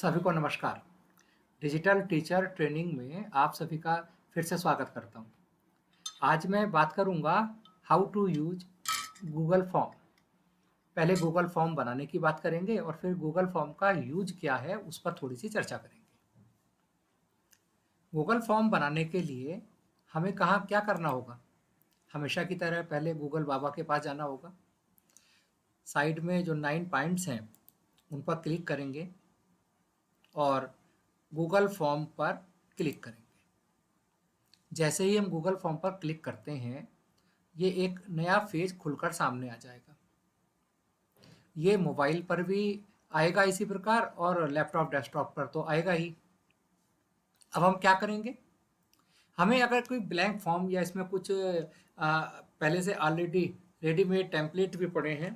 सभी को नमस्कार। डिजिटल टीचर ट्रेनिंग में आप सभी का फिर से स्वागत करता हूँ। आज मैं बात करूँगा how to use Google form. पहले गूगल फॉर्म बनाने की बात करेंगे और फिर गूगल फॉर्म का यूज क्या है उस पर थोड़ी सी चर्चा करेंगे। गूगल फॉर्म बनाने के लिए हमें कहाँ क्या करना होगा? हमेशा की तरह पहले गूगल बाबा के पास जाना होगा। साइड में जो 9 पॉइंट्स हैं उन पर क्लिक करेंगे और गूगल फॉर्म पर क्लिक करेंगे। जैसे ही हम गूगल फॉर्म पर क्लिक करते हैं, ये एक नया पेज खुलकर सामने आ जाएगा। ये मोबाइल पर भी आएगा इसी प्रकार और लैपटॉप डेस्कटॉप पर तो आएगा ही। अब हम क्या करेंगे? हमें अगर कोई ब्लैंक फॉर्म या इसमें कुछ पहले से ऑलरेडी रेडीमेड टेम्पलेट भी पड़े हैं,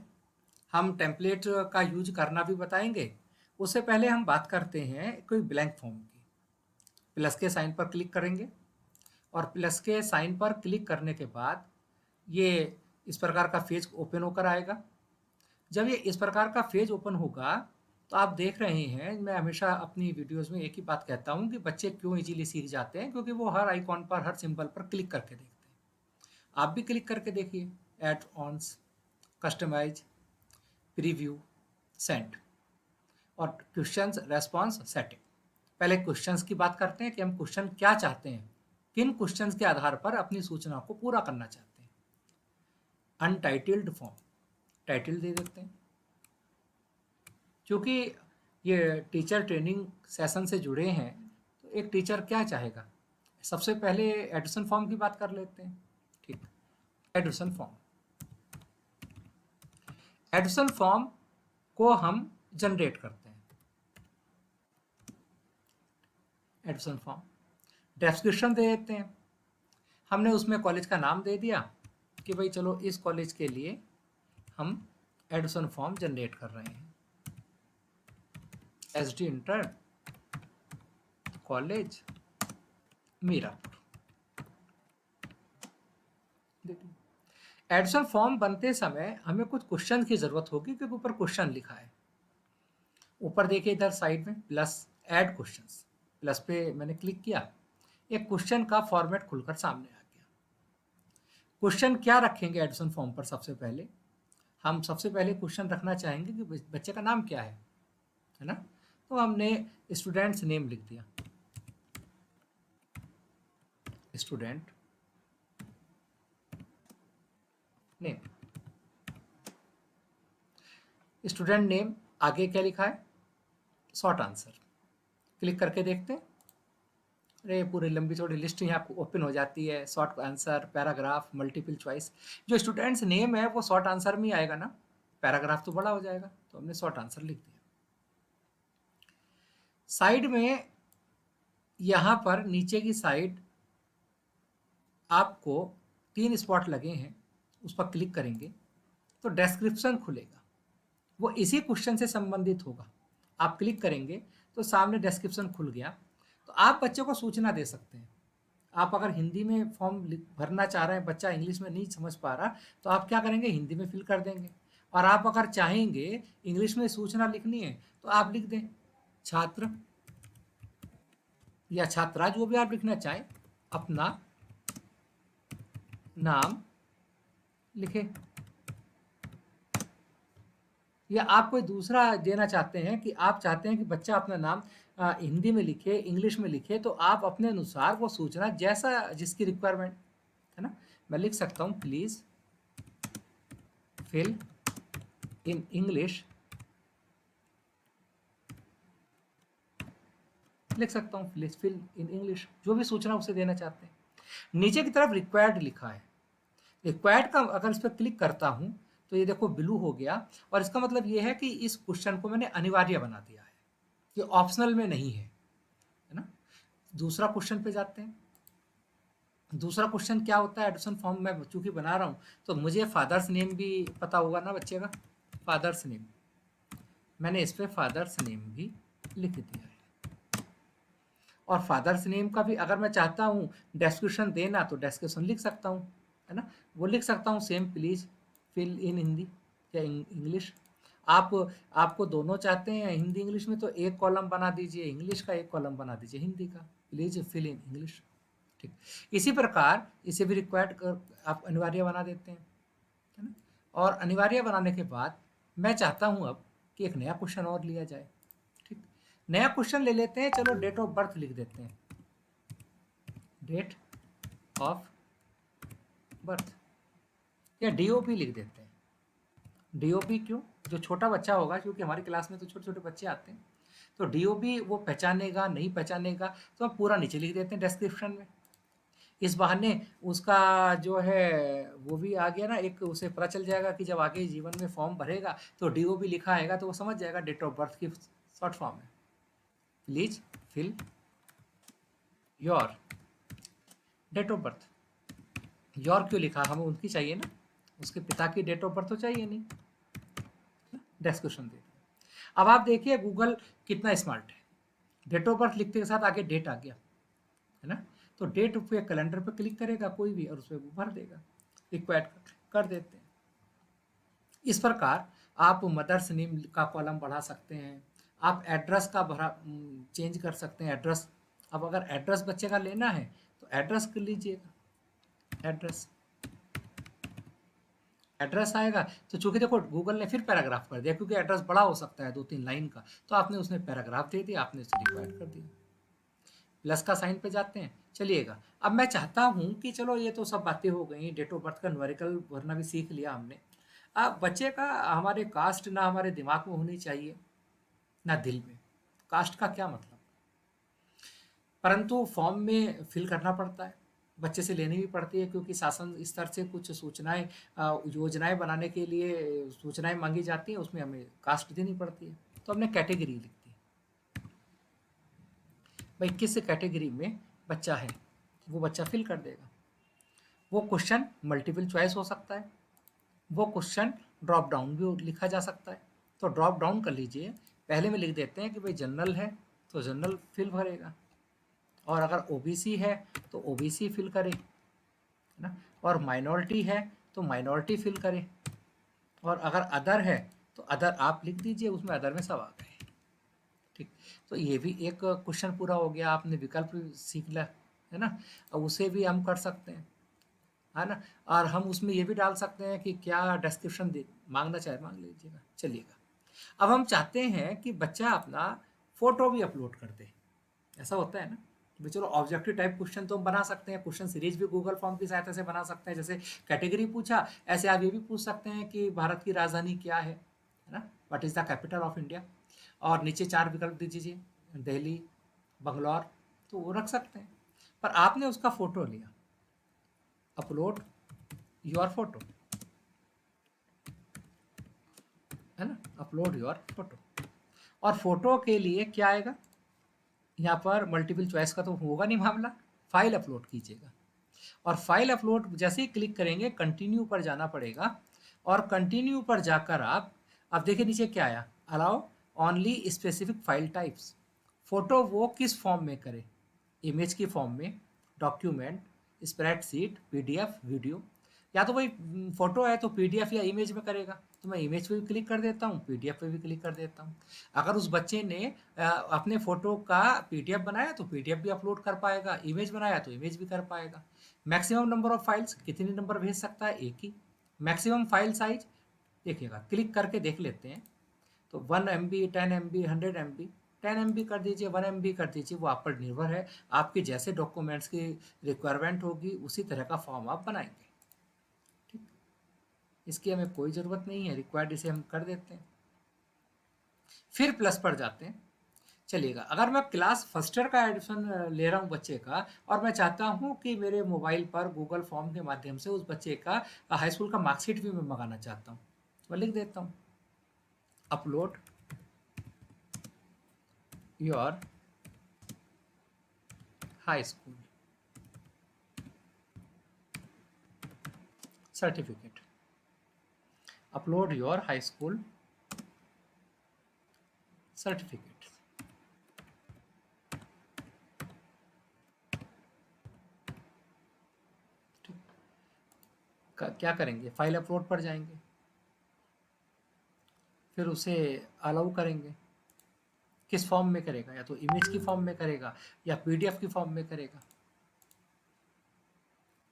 हम टेम्पलेट का यूज करना भी बताएंगे। उससे पहले हम बात करते हैं कोई ब्लैंक फॉर्म की। प्लस के साइन पर क्लिक करेंगे और प्लस के साइन पर क्लिक करने के बाद ये इस प्रकार का पेज ओपन होकर आएगा। जब ये इस प्रकार का पेज ओपन होगा तो आप देख रहे हैं, मैं हमेशा अपनी वीडियोस में एक ही बात कहता हूँ कि बच्चे क्यों इजीली सीख जाते हैं, क्योंकि वो हर आइकॉन पर, हर सिंबल पर क्लिक करके देखते हैं। आप भी क्लिक करके देखिए, ऐड ऑन्स, कस्टमाइज, प्रीव्यू, सेंड और क्वेश्चंस रेस्पॉन्स सेटिंग। पहले क्वेश्चंस की बात करते हैं कि हम क्वेश्चन क्या चाहते हैं, किन क्वेश्चंस के आधार पर अपनी सूचना को पूरा करना चाहते हैं। अनटाइटल्ड फॉर्म, टाइटल दे देते हैं। क्योंकि ये टीचर ट्रेनिंग सेशन से जुड़े हैं तो एक टीचर क्या चाहेगा? सबसे पहले एडमिशन फॉर्म की बात कर लेते हैं। ठीक, एडमिशन फॉर्म। एडमिशन फॉर्म को हम जनरेट करते हैं। एडमिशन फॉर्म डिस्क्रिप्शन दे देते हैं। हमने उसमें कॉलेज का नाम दे दिया कि भाई चलो इस कॉलेज के लिए हम एडमिशन फॉर्म जनरेट कर रहे हैं। SD inter college Mirapur. Admission form बनते समय हमें कुछ क्वेश्चन की जरूरत होगी क्योंकि ऊपर क्वेश्चन लिखा है। ऊपर देखिए इधर साइड में प्लस, ऐड क्वेश्चंस, प्लस पे मैंने क्लिक किया, एक क्वेश्चन का फॉर्मेट खुलकर सामने आ गया। क्वेश्चन क्या रखेंगे एडमिशन फॉर्म पर? सबसे पहले हम सबसे पहले क्वेश्चन रखना चाहेंगे कि बच्चे का नाम क्या है ना? तो हमने स्टूडेंट्स नेम लिख दिया, स्टूडेंट नेम। स्टूडेंट नेम आगे क्या लिखा है? Short answer. क्लिक करके देखते हैं, अरे पूरी लंबी चौड़ी लिस्ट यहाँ आपको ओपन हो जाती है। Short answer, paragraph, multiple choice. जो स्टूडेंट्स नेम है वो शॉर्ट आंसर में आएगा ना, पैराग्राफ तो बड़ा हो जाएगा, तो हमने शॉर्ट आंसर लिख दिया। साइड में यहाँ पर नीचे की साइड आपको 3 स्पॉट लगे हैं, उस पर क्लिक करेंगे तो डिस्क्रिप्शन खुलेगा। वो इसी क्वेश्चन से संबंधित होगा। आप क्लिक करेंगे तो सामने डिस्क्रिप्शन खुल गया। तो आप बच्चे को सूचना दे सकते हैं। आप अगर हिंदी में फॉर्म भरना चाह रहे हैं, बच्चा इंग्लिश में नहीं समझ पा रहा, तो आप क्या करेंगे? हिंदी में फिल कर देंगे। और आप अगर चाहेंगे इंग्लिश में सूचना लिखनी है तो आप लिख दें छात्र या छात्रा, जो भी आप लिखना चाहें, अपना नाम लिखें। या आप कोई दूसरा देना चाहते हैं कि आप चाहते हैं कि बच्चा अपना नाम हिंदी में लिखे, इंग्लिश में लिखे, तो आप अपने अनुसार वो सूचना जैसा जिसकी रिक्वायरमेंट है ना, मैं लिख सकता हूँ प्लीज फिल इन इंग्लिश, लिख सकता हूँ प्लीज फिल इन इंग्लिश, जो भी सूचना उसे देना चाहते हैं। नीचे की तरफ रिक्वायर्ड लिखा है। रिक्वायर्ड का अगर इस पर क्लिक करता हूँ तो ये देखो ब्लू हो गया, और इसका मतलब ये है कि इस क्वेश्चन को मैंने अनिवार्य बना दिया है, ये ऑप्शनल में नहीं है ना। दूसरा क्वेश्चन पे जाते हैं। दूसरा क्वेश्चन क्या होता है? एडमिशन फॉर्म में चूंकि बना रहा हूँ तो मुझे फादर्स नेम भी पता होगा ना बच्चे का। फादर्स नेम, मैंने इस पर फादर्स नेम भी लिख दिया है। और फादर्स नेम का भी अगर मैं चाहता हूँ डिस्क्रिप्शन देना तो डिस्क्रिप्शन लिख सकता हूँ, है ना। वो लिख सकता हूँ same please fill in Hindi या इंग्लिश। आप आपको दोनों चाहते हैं हिंदी इंग्लिश में, तो एक कॉलम बना दीजिए इंग्लिश का, एक कॉलम बना दीजिए हिंदी का। Please fill in English. ठीक। इसी प्रकार इसे भी रिक्वायर्ड कर आप अनिवार्य बना देते हैं, है ना। और अनिवार्य बनाने के बाद मैं चाहता हूं अब कि एक नया क्वेश्चन और लिया जाए। ठीक। नया क्वेश्चन ले लेते हैं, चलो डेट ऑफ बर्थ लिख देते हैं, डेट ऑफ बर्थ, या डीओपी लिख देते हैं। डीओपी क्यों? जो छोटा बच्चा होगा, क्योंकि हमारी क्लास में तो छोटे छोटे बच्चे आते हैं, तो डीओपी वो पहचानेगा नहीं पहचानेगा, तो हम पूरा नीचे लिख देते हैं डिस्क्रिप्शन में। इस बहाने उसका जो है वो भी आ गया ना, एक उसे पता चल जाएगा कि जब आगे जीवन में फॉर्म भरेगा तो डीओपी लिखा आएगा तो वो समझ जाएगा डेट ऑफ बर्थ की शॉर्ट फॉर्म है। Please fill your date of birth. Your क्यों लिखा? हमें उनकी चाहिए ना, उसके पिता की डेट ऑफ बर्थ तो चाहिए नहीं। डिस्क्रिप्शन दे। अब आप देखिए गूगल कितना स्मार्ट है, डेट ऑफ बर्थ लिखते के साथ आगे डेट आ गया, है ना। तो डेट पे कैलेंडर पे क्लिक करेगा कोई भी और उसमें वो भर देगा, रिक्वायर्ड कर देते हैं। इस प्रकार आप मदर्स नेम का कॉलम बढ़ा सकते हैं, आप एड्रेस का भरा चेंज कर सकते हैं एड्रेस। अब अगर एड्रेस बच्चे का लेना है तो एड्रेस कर लीजिएगा, एड्रेस एड्रेस आएगा। तो चूंकि देखो गूगल ने फिर पैराग्राफ कर दिया, क्योंकि एड्रेस बड़ा हो सकता है 2-3 लाइन का, तो आपने उसमें पैराग्राफ दे दिया, आपने उसे डिवाइड कर दिया। प्लस का साइन पे जाते हैं, चलिएगा। अब मैं चाहता हूं कि चलो ये तो सब बातें हो गई, डेट ऑफ बर्थ का न्यूमेरिकल भरना भी सीख लिया हमने। अब बच्चे का हमारे कास्ट ना हमारे दिमाग में होनी चाहिए ना दिल में। कास्ट का क्या मतलब? परंतु फॉर्म में फिल करना पड़ता है, बच्चे से लेनी भी पड़ती है, क्योंकि शासन स्तर से कुछ सूचनाएं योजनाएं बनाने के लिए सूचनाएं मांगी जाती हैं, उसमें हमें कास्ट देनी पड़ती है। तो हमने कैटेगरी लिख दी, भाई किस कैटेगरी में बच्चा है, वो बच्चा फिल कर देगा। वो क्वेश्चन मल्टीपल चॉइस हो सकता है, वो क्वेश्चन ड्रॉप डाउन भी लिखा जा सकता है। तो ड्रॉप डाउन कर लीजिए, पहले में लिख देते हैं कि भाई जनरल है तो जनरल फिल भरेगा, और अगर ओबीसी है तो ओबीसी फिल करे, है ना। और माइनॉरिटी है तो माइनॉरिटी फिल करे, और अगर अदर है तो अदर आप लिख दीजिए, उसमें अदर में सब आ गए। ठीक। तो ये भी एक क्वेश्चन पूरा हो गया, आपने विकल्प सीख लिया, है ना। अब उसे भी हम कर सकते हैं, है ना। और हम उसमें ये भी डाल सकते हैं कि क्या डिस्क्रिप्शन दे मांगना चाहे मांग लीजिएगा, चलिएगा। अब हम चाहते हैं कि बच्चा अपना फोटो भी अपलोड कर दे। ऐसा होता है ना, भाई चलो ऑब्जेक्टिव टाइप क्वेश्चन तो हम बना सकते हैं, क्वेश्चन सीरीज भी गूगल फॉर्म की सहायता से बना सकते हैं। जैसे कैटेगरी पूछा, ऐसे आप ये भी पूछ सकते हैं कि भारत की राजधानी क्या है ना, what is the capital of India, और नीचे 4 विकल्प दे दीजिए, दिल्ली, बंगलौर, तो वो रख सकते हैं। पर आपने उसका फोटो लिया, अपलोड योर फोटो, है ना, अपलोड योर फोटो। और फोटो के लिए क्या आएगा, यहाँ पर मल्टीपल चॉइस का तो होगा नहीं मामला, फाइल अपलोड कीजिएगा। और फाइल अपलोड जैसे ही क्लिक करेंगे कंटिन्यू पर जाना पड़ेगा, और कंटिन्यू पर जाकर आप अब देखिए नीचे क्या आया, allow only specific file types. Photo वो किस फॉर्म में करे, इमेज की फॉर्म में, डॉक्यूमेंट, स्प्रेडशीट, पीडीएफ, वीडियो। या तो भाई फोटो है तो पीडीएफ या इमेज में करेगा, तो मैं इमेज पे भी क्लिक कर देता हूँ, पीडीएफ पे भी क्लिक कर देता हूँ। अगर उस बच्चे ने अपने फोटो का पीडीएफ बनाया तो पीडीएफ भी अपलोड कर पाएगा, इमेज बनाया तो इमेज भी कर पाएगा। मैक्सिमम नंबर ऑफ फाइल्स, कितने नंबर भेज सकता है, एक ही। मैक्सिमम फाइल साइज देखिएगा, क्लिक करके देख लेते हैं। तो 1 MB, 10 MB, 100 MB, 10 MB कर दीजिए, 1 MB कर दीजिए, वो आप पर निर्भर है। आपके जैसे डॉक्यूमेंट्स की रिक्वायरमेंट होगी उसी तरह का फॉर्म आप बनाएंगे। ठीक। इसकी हमें कोई ज़रूरत नहीं है, रिक्वायर्ड इसे हम कर देते हैं। फिर प्लस पर जाते हैं, चलिएगा। अगर मैं क्लास फर्स्ट ईयर का एडमिशन ले रहा हूँ बच्चे का, और मैं चाहता हूँ कि मेरे मोबाइल पर गूगल फॉर्म के माध्यम से उस बच्चे का हाई स्कूल का मार्कशीट भी मैं मंगाना चाहता हूँ, मैं लिख देता हूँ upload your high school certificate, upload your high school certificate. क्या करेंगे, फाइल अपलोड पर जाएंगे, फिर उसे अलाउ करेंगे। किस फॉर्म में करेगा, या तो इमेज की फॉर्म में करेगा या पीडीएफ की फॉर्म में करेगा।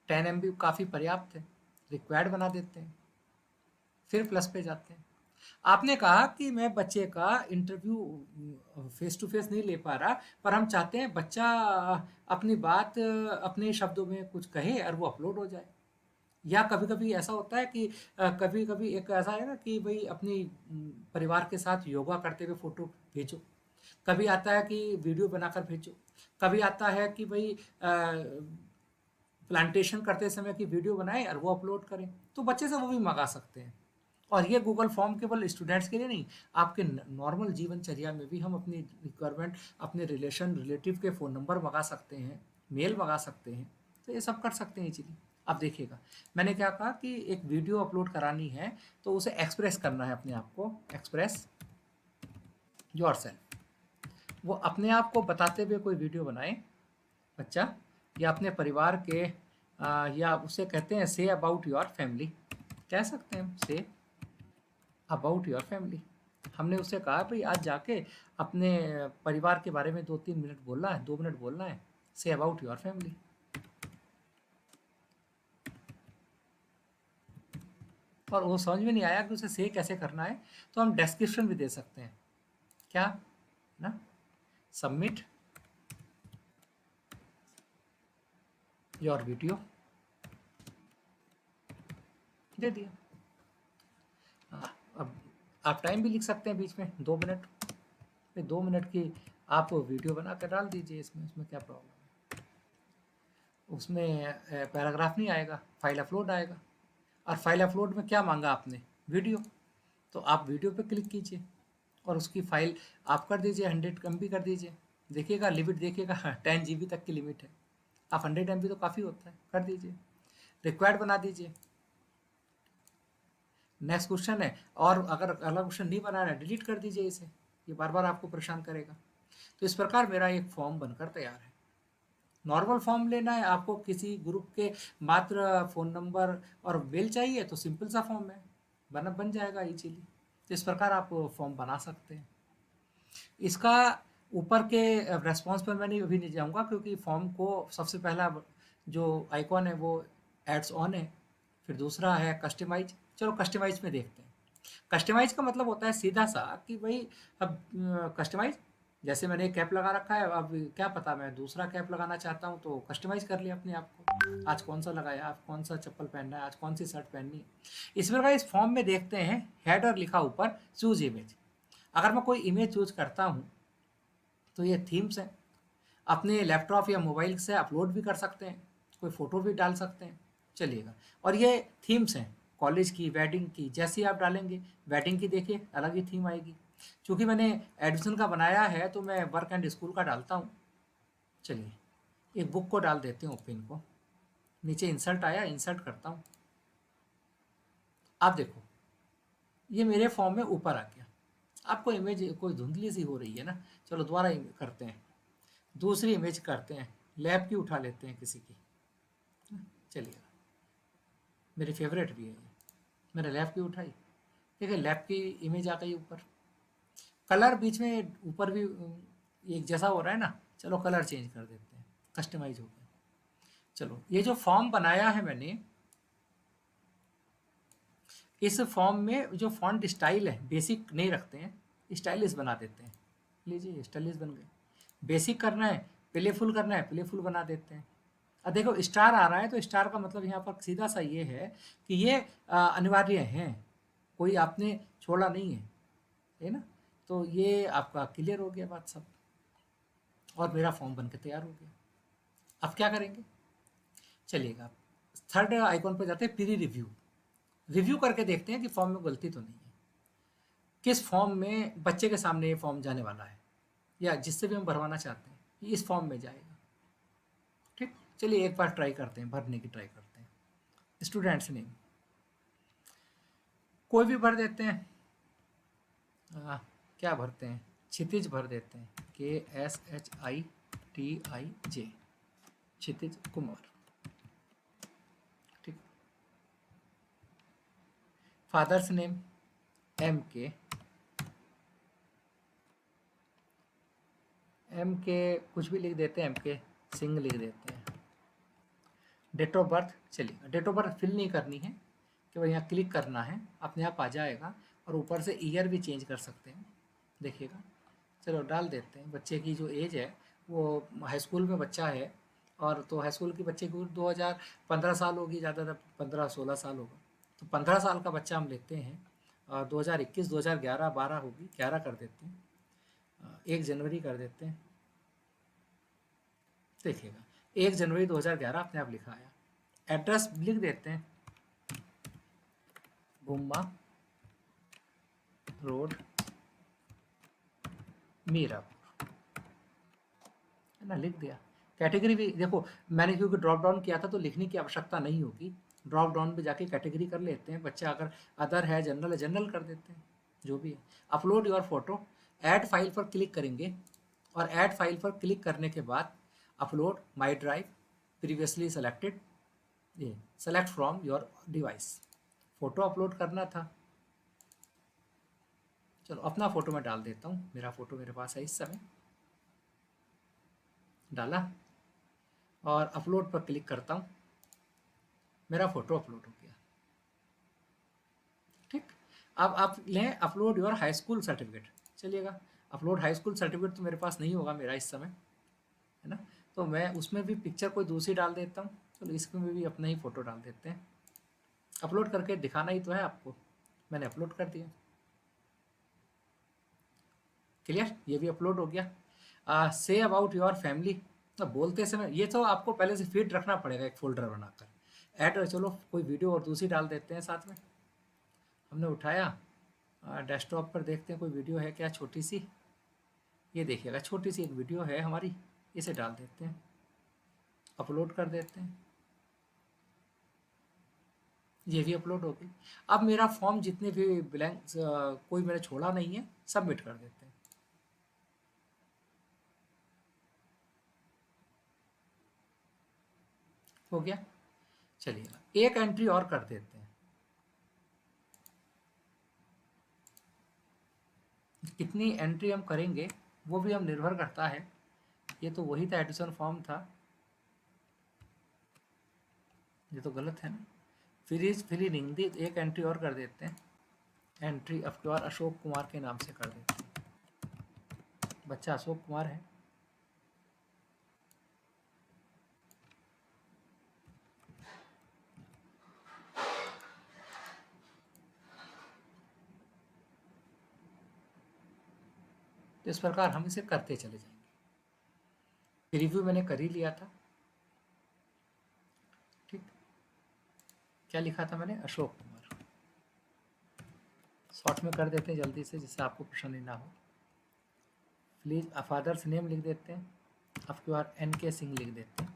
10 MB काफ़ी पर्याप्त है, रिक्वायर्ड बना देते हैं, फिर प्लस पे जाते हैं। आपने कहा कि मैं बच्चे का इंटरव्यू फेस टू फेस नहीं ले पा रहा, पर हम चाहते हैं बच्चा अपनी बात अपने शब्दों में कुछ कहे और वो अपलोड हो जाए। या कभी-कभी ऐसा होता है कि कभी-कभी एक ऐसा है ना कि भई अपनी परिवार के साथ योगा करते हुए फ़ोटो भेजो। कभी आता है कि वीडियो बनाकर भेजो। कभी आता है कि भई प्लांटेशन करते समय की वीडियो बनाएँ और वो अपलोड करें। तो बच्चे से वो भी मँगा सकते हैं। और ये गूगल फॉर्म केवल स्टूडेंट्स के लिए नहीं, आपके नॉर्मल जीवनचर्या में भी हम अपनी रिक्वायरमेंट, अपने रिलेटिव के फ़ोन नंबर मंगा सकते हैं, मेल मंगा सकते हैं। तो ये सब कर सकते हैं इजीली। अब देखिएगा, मैंने क्या कहा कि एक वीडियो अपलोड करानी है तो उसे एक्सप्रेस करना है अपने आप को, एक्सप्रेस योरसेल्फ। वो अपने आप को बताते हुए कोई वीडियो बनाए बच्चा, या अपने परिवार के या उसे कहते हैं से अबाउट योर फैमिली, कह सकते हैं से अबाउट योर फैमिली। हमने उससे कहा भाई आज जाके अपने परिवार के बारे में 2-3 मिनट बोलना है, 2 मिनट बोलना है, से अबाउट योर फैमिली। और वो समझ में नहीं आया कि उसे से कैसे करना है, तो हम डिस्क्रिप्शन भी दे सकते हैं। क्या ना, सबमिट योर वीडियो, दे दिया। अब आप टाइम भी लिख सकते हैं बीच में, 2 मिनट, फिर 2 मिनट की आप वीडियो बना कर डाल दीजिए इसमें, उसमें क्या प्रॉब्लम है। उसमें पैराग्राफ नहीं आएगा, फाइल अपलोड आएगा। और फाइल अपलोड में क्या मांगा आपने, वीडियो, तो आप वीडियो पे क्लिक कीजिए और उसकी फाइल आप कर दीजिए 100 MB कर दीजिए। देखिएगा लिमिट, देखिएगा 10 GB तक की लिमिट है। आप 100 MB तो काफ़ी होता है, कर दीजिए, रिक्वायर्ड बना दीजिए। नेक्स्ट क्वेश्चन है, और अगर अगला क्वेश्चन नहीं बनाना है डिलीट कर दीजिए इसे, ये बार बार आपको परेशान करेगा। तो इस प्रकार मेरा एक फॉर्म बनकर तैयार है। नॉर्मल फॉर्म लेना है आपको, किसी ग्रुप के मात्र फ़ोन नंबर और मेल चाहिए, तो सिंपल सा फॉर्म है, बन जाएगा इजीली। तो इस प्रकार आप फॉर्म बना सकते हैं। इसका ऊपर के रेस्पॉन्स पर मैं नहीं अभी नहीं जाऊँगा, क्योंकि फॉर्म को सबसे पहला जो आइकॉन है वो एड्स ऑन है, फिर दूसरा है कस्टमाइज। चलो कस्टमाइज में देखते हैं। कस्टमाइज का मतलब होता है सीधा सा कि भाई अब कस्टमाइज, जैसे मैंने एक कैप लगा रखा है, अब क्या पता मैं दूसरा कैप लगाना चाहता हूँ, तो कस्टमाइज कर लिया अपने आप को। आज कौन सा लगाया, आज कौन सा चप्पल पहनना है, आज कौन सी शर्ट पहननी है। इस प्रकार इस फॉर्म में देखते हैं हेडर लिखा ऊपर चूज इमेज। अगर मैं कोई इमेज चूज करता हूँ तो ये थीम्स हैं, अपने लैपटॉप या मोबाइल से अपलोड भी कर सकते हैं, कोई फ़ोटो भी डाल सकते हैं, चलिएगा। और ये थीम्स हैं कॉलेज की, वेडिंग की, जैसी आप डालेंगे वेडिंग की देखिए अलग ही थीम आएगी। चूँकि मैंने एडमिशन का बनाया है तो मैं वर्क एंड स्कूल का डालता हूँ। चलिए एक बुक को डाल देते हैं, ओपन को, नीचे इंसर्ट आया, इंसर्ट करता हूँ। आप देखो ये मेरे फॉर्म में ऊपर आ गया। आपको इमेज कोई धुंधली सी हो रही है ना, चलो दोबारा करते हैं, दूसरी इमेज करते हैं, लैब की उठा लेते हैं किसी की। चलिए मेरी फेवरेट भी है ये, मैंने लैब की उठाई, देखिए लैब की इमेज आ गई ऊपर। कलर बीच में ऊपर भी एक जैसा हो रहा है ना, चलो कलर चेंज कर देते हैं, कस्टमाइज हो गया। चलो ये जो फॉर्म बनाया है मैंने, इस फॉर्म में जो फॉन्ट स्टाइल है बेसिक नहीं रखते हैं, स्टाइलिश बना देते हैं। लीजिए स्टाइलिश बन गए। बेसिक करना है, प्लेफुल करना है, प्लेफुल बना देते हैं। अब देखो स्टार आ रहा है, तो स्टार का मतलब यहाँ पर सीधा सा ये है कि ये अनिवार्य है, कोई आपने छोड़ा नहीं है ना। तो ये आपका क्लियर हो गया बात सब, और मेरा फॉर्म बन के तैयार हो गया। अब क्या करेंगे, चलिएगा थर्ड आइकॉन पर जाते हैं, प्री रिव्यू। रिव्यू करके देखते हैं कि फॉर्म में गलती तो नहीं है, किस फॉर्म में बच्चे के सामने ये फॉर्म जाने वाला है, या जिससे भी हम भरवाना चाहते हैं ये इस फॉर्म में जाएगा। ठीक, चलिए एक बार ट्राई करते हैं, भरने की ट्राई करते हैं। स्टूडेंट्स नेम कोई भी भर देते हैं। क्या भरते हैं, क्षितिज भर देते हैं, KSHITIJ, क्षितिज कुमार। ठीक, फादर्स नेम MK, एम के कुछ भी लिख देते हैं, एम के सिंह लिख देते हैं। डेट ऑफ बर्थ, चलिए डेट ऑफ बर्थ फिल नहीं करनी है, केवल यहाँ क्लिक करना है, अपने आप आ जाएगा। और ऊपर से ईयर भी चेंज कर सकते हैं, देखिएगा। चलो डाल देते हैं। बच्चे की जो एज है वो हाई स्कूल में बच्चा है, और तो हाई स्कूल के बच्चे की 2015 साल होगी, ज़्यादातर 15-16 साल होगा। तो 15 साल का बच्चा हम लेते हैं, और 2021 2011 12 होगी, 11 कर देते हैं, 1 जनवरी कर देते हैं। देखिएगा 1 जनवरी 2011 अपने आप लिखा आया। एड्रेस लिख देते हैं, गुम्मा रोड मीरापुर, है ना, लिख दिया। कैटेगरी भी देखो, मैंने क्योंकि ड्रॉप डाउन किया था तो लिखने की आवश्यकता नहीं होगी। ड्रॉप डाउन पे जाके कैटेगरी कर लेते हैं। बच्चा अगर अदर है, जनरल है, जनरल कर देते हैं, जो भी है। Upload your photo, add file पर क्लिक करेंगे, और ऐड फाइल पर क्लिक करने के बाद upload my drive previously selected, ये select from your device. Photo upload करना था, चलो अपना फ़ोटो मैं डाल देता हूँ। मेरा फ़ोटो मेरे पास है इस समय, डाला और अपलोड पर क्लिक करता हूँ, मेरा फ़ोटो अपलोड हो गया। ठीक, अब आप लें upload your high school certificate. चलिएगा, अपलोड हाई स्कूल सर्टिफिकेट तो मेरे पास नहीं होगा मेरा इस समय, है ना, तो मैं उसमें भी पिक्चर कोई दूसरी डाल देता हूँ। चलो इसमें भी अपना ही फ़ोटो डाल देते हैं। अपलोड करके दिखाना ही तो है आपको, मैंने अपलोड कर दिया। क्लियर, ये भी अपलोड हो गया। से अबाउट योर फैमिली, तो बोलते समय ये तो आपको पहले से फीड रखना पड़ेगा एक फोल्डर बनाकर। ऐड, चलो कोई वीडियो और दूसरी डाल देते हैं साथ में। हमने उठाया, डेस्कटॉप पर देखते हैं कोई वीडियो है क्या छोटी सी। ये देखिएगा छोटी सी एक वीडियो है हमारी, इसे डाल देते हैं, अपलोड कर देते हैं। ये भी अपलोड हो गई। अब मेरा फॉर्म जितने भी ब्लैंक्स कोई मैंने छोड़ा नहीं है, सबमिट कर देते हैं। हो गया। चलिए एक एंट्री और कर देते हैं। कितनी एंट्री हम करेंगे वो भी हम निर्भर करता है। ये तो वही था, एडिशन फॉर्म था, ये तो गलत है ना। फिर इज फिर इन हिंदी एक एंट्री और कर देते हैं। एंट्री आपके और अशोक कुमार के नाम से कर देते हैं, बच्चा अशोक कुमार है। तो इस प्रकार हम इसे करते चले जाएंगे। रिव्यू मैंने कर ही लिया था। ठीक, क्या लिखा था मैंने, अशोक कुमार। शॉर्ट में कर देते हैं जल्दी से, जिससे आपको परेशानी ना हो। प्लीज फादर्स नेम लिख देते हैं, आपके बाद एन के सिंह लिख देते हैं,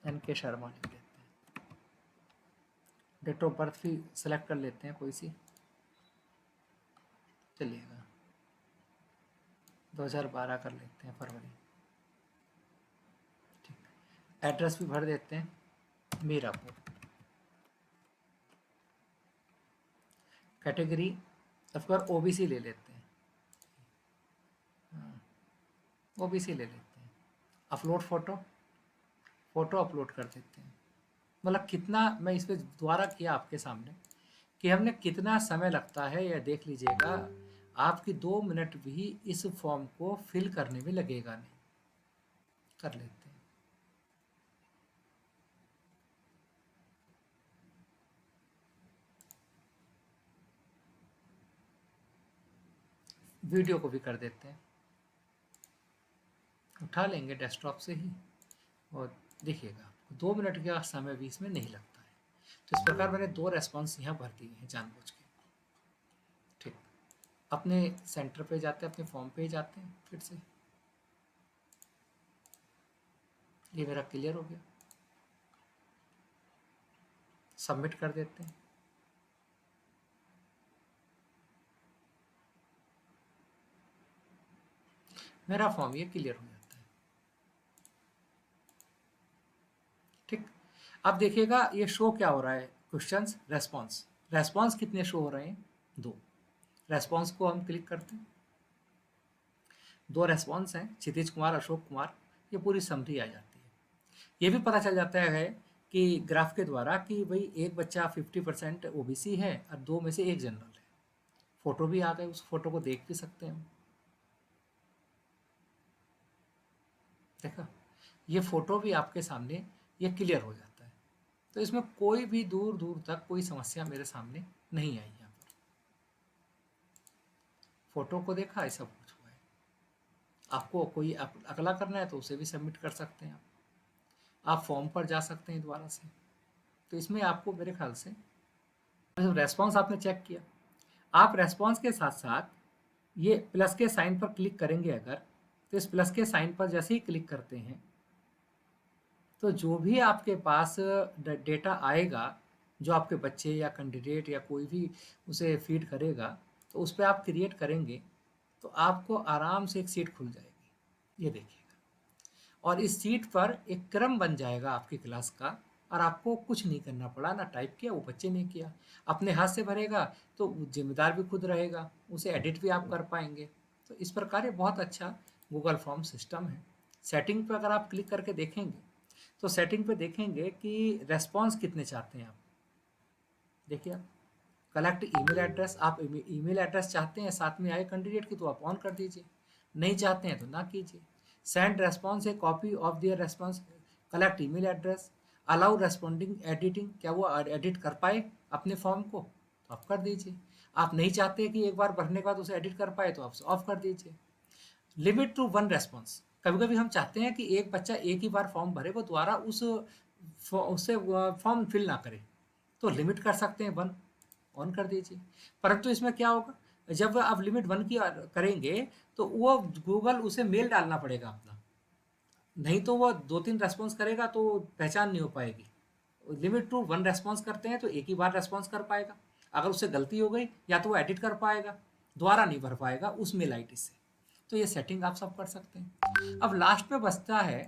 एन के शर्मा लिख देते हैं। डेट ऑफ बर्थ भी सेलेक्ट कर लेते हैं कोई सी, चलिएगा 2012 कर लेते हैं, फरवरी। ठीक, एड्रेस भी भर देते हैं Mirapur. Category of course OBC ले लेते हैं, ओबीसी ले लेते हैं। अपलोड फोटो, फोटो अपलोड कर देते हैं। मतलब कितना, मैं इस पर दोबारा किया आपके सामने कि हमने कितना समय लगता है, यह देख लीजिएगा। आपकी 2 मिनट भी इस फॉर्म को फिल करने में लगेगा नहीं। कर लेते हैं। वीडियो को भी कर देते हैं, उठा लेंगे डेस्कटॉप से ही, और देखिएगा 2 मिनट का समय भी इसमें नहीं लगता है। तो इस प्रकार मैंने 2 रेस्पॉन्स यहाँ भर दिए हैं जानबूझ के। ठीक, अपने सेंटर पे जाते हैं, अपने फॉर्म पे जाते हैं फिर से। ये मेरा क्लियर हो गया, सबमिट कर देते हैं। मेरा फॉर्म ये क्लियर हो जाता है। ठीक, अब देखिएगा ये शो क्या हो रहा है, क्वेश्चंस रेस्पॉन्स। रेस्पॉन्स कितने शो हो रहे हैं, 2। रेस्पॉन्स को हम क्लिक करते हैं, 2 रेस्पॉन्स हैं, क्षितिज कुमार, अशोक कुमार, ये पूरी समरी आ जाती है। ये भी पता चल जाता है कि ग्राफ के द्वारा कि भाई एक बच्चा 50% ओबीसी है और 2 में से 1 जनरल है। फ़ोटो भी आ गए, उस फ़ोटो को देख भी सकते हैं हम। देखा? ये फ़ोटो भी आपके सामने ये क्लियर हो जाता है। तो इसमें कोई भी दूर-दूर तक कोई समस्या मेरे सामने नहीं आई यहाँ पर। फ़ोटो को देखा, ऐसा कुछ हुआ है। आपको कोई अगला करना है तो उसे भी सबमिट कर सकते हैं आप फॉर्म पर जा सकते हैं दोबारा से। तो इसमें आपको मेरे ख्याल से रेस्पॉन्स आपने चेक किया, आप रेस्पॉन्स के साथ साथ ये प्लस के साइन पर क्लिक करेंगे अगर, तो इस प्लस के साइन पर जैसे ही क्लिक करते हैं तो जो भी आपके पास डेटा आएगा, जो आपके बच्चे या कैंडिडेट या कोई भी उसे फीड करेगा, तो उस पे आप क्रिएट करेंगे तो आपको आराम से एक सीट खुल जाएगी, ये देखिएगा। और इस सीट पर एक क्रम बन जाएगा आपकी क्लास का और आपको कुछ नहीं करना पड़ा, ना टाइप किया, वो बच्चे ने किया, अपने हाथ से भरेगा तो जिम्मेदार भी खुद रहेगा, उसे एडिट भी आप कर पाएंगे। तो इस प्रकार ये बहुत अच्छा गूगल फॉर्म सिस्टम है। सेटिंग पर अगर आप क्लिक करके देखेंगे तो सेटिंग पे देखेंगे कि रेस्पॉन्स कितने चाहते हैं आप। देखिए आप कलेक्ट ईमेल एड्रेस, आप ईमेल एड्रेस चाहते हैं साथ में आए कैंडिडेट की तो आप ऑन कर दीजिए, नहीं चाहते हैं तो ना कीजिए। Send response a copy of their response, collect email address, allow responding editing, क्या वो एडिट कर पाए अपने फॉर्म को तो आप कर दीजिए। आप नहीं चाहते कि एक बार भरने के बाद उसे एडिट कर पाए तो आप ऑफ कर दीजिए। लिमिट टू 1 रेस्पॉन्स, कभी कभी हम चाहते हैं कि एक बच्चा एक ही बार फॉर्म भरे, वो दोबारा उससे फॉर्म फिल ना करे, तो लिमिट कर सकते हैं 1, ऑन कर दीजिए। परंतु इसमें क्या होगा, जब आप लिमिट 1 की करेंगे तो वो गूगल उसे मेल डालना पड़ेगा अपना, नहीं तो वो 2-3 रेस्पॉन्स करेगा तो पहचान नहीं हो पाएगी। लिमिट टू 1 रेस्पॉन्स करते हैं तो एक ही बार रेस्पॉन्स कर पाएगा, अगर उससे गलती हो गई या तो वो एडिट कर पाएगा, दोबारा नहीं भर पाएगा उस मेल आईडी से। तो ये सेटिंग आप सब कर सकते हैं। अब लास्ट में बचता है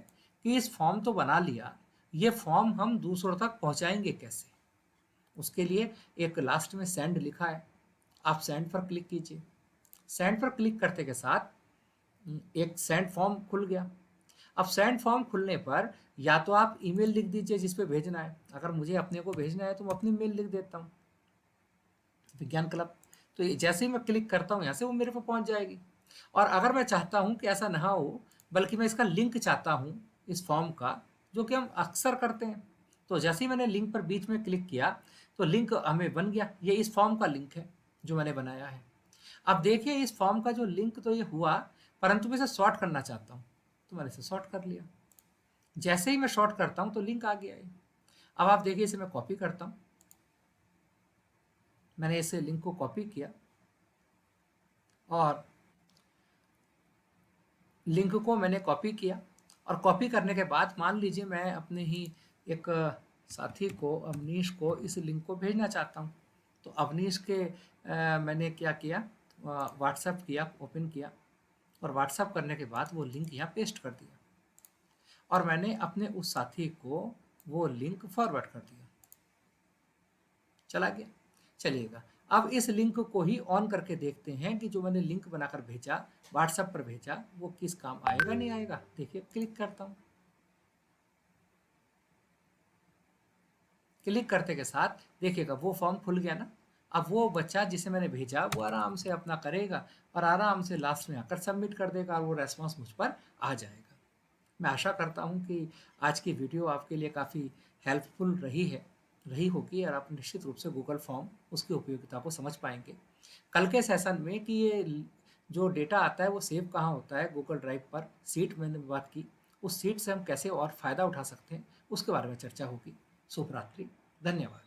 कि इस फॉर्म तो बना लिया, ये फॉर्म हम दूसरों तक पहुंचाएंगे कैसे। उसके लिए एक लास्ट में सेंड लिखा है, आप सेंड पर क्लिक कीजिए। सेंड पर क्लिक करते के साथ एक सेंड फॉर्म खुल गया। अब सेंड फॉर्म खुलने पर या तो आप ईमेल लिख दीजिए जिस पे भेजना है, अगर मुझे अपने को भेजना है तो मैं अपनी मेल लिख देता हूँ, विज्ञान क्लब। तो जैसे ही मैं क्लिक करता हूँ यहाँ से वो मेरे पे पहुँच जाएगी। और अगर मैं चाहता हूँ कि ऐसा ना हो, बल्कि मैं इसका लिंक चाहता हूँ इस फॉर्म का, जो कि हम अक्सर करते हैं, तो जैसे ही मैंने लिंक पर बीच में क्लिक किया तो लिंक हमें बन गया, ये इस फॉर्म का लिंक है जो मैंने बनाया है। अब देखिए इस फॉर्म का जो लिंक तो ये हुआ, परंतु मैं इसे शॉर्ट करना चाहता हूँ तो मैंने इसे शॉर्ट कर लिया। जैसे ही मैं शॉर्ट करता हूँ तो लिंक आ गया है। अब आप देखिए इसे मैं कॉपी करता हूँ, मैंने इसे लिंक को कॉपी किया और लिंक को मैंने कॉपी किया, और कॉपी करने के बाद मान लीजिए मैं अपने ही एक साथी को, अवनीश को, इस लिंक को भेजना चाहता हूँ। तो अवनीश के मैंने क्या किया, व्हाट्सएप किया, ओपन किया और व्हाट्सएप करने के बाद वो लिंक यहाँ पेस्ट कर दिया और मैंने अपने उस साथी को वो लिंक फॉरवर्ड कर दिया, चला गया। चलिएगा अब इस लिंक को ही ऑन करके देखते हैं कि जो मैंने लिंक बनाकर भेजा, व्हाट्सएप पर भेजा, वो किस काम आएगा नहीं आएगा। देखिए क्लिक करता हूँ, क्लिक करते के साथ देखिएगा वो फॉर्म खुल गया ना। अब वो बच्चा जिसे मैंने भेजा वो आराम से अपना करेगा और आराम से लास्ट में आकर सबमिट कर देगा और वो रेस्पॉन्स मुझ पर आ जाएगा। मैं आशा करता हूँ कि आज की वीडियो आपके लिए काफ़ी हेल्पफुल रही होगी और आप निश्चित रूप से गूगल फॉर्म, उसकी उपयोगिता को समझ पाएंगे। कल के सेशन में कि ये जो डेटा आता है वो सेव कहाँ होता है गूगल ड्राइव पर, सीट मैंने बात की, उस सीट से हम कैसे और फ़ायदा उठा सकते हैं उसके बारे में चर्चा होगी। शुभ रात्रि, धन्यवाद।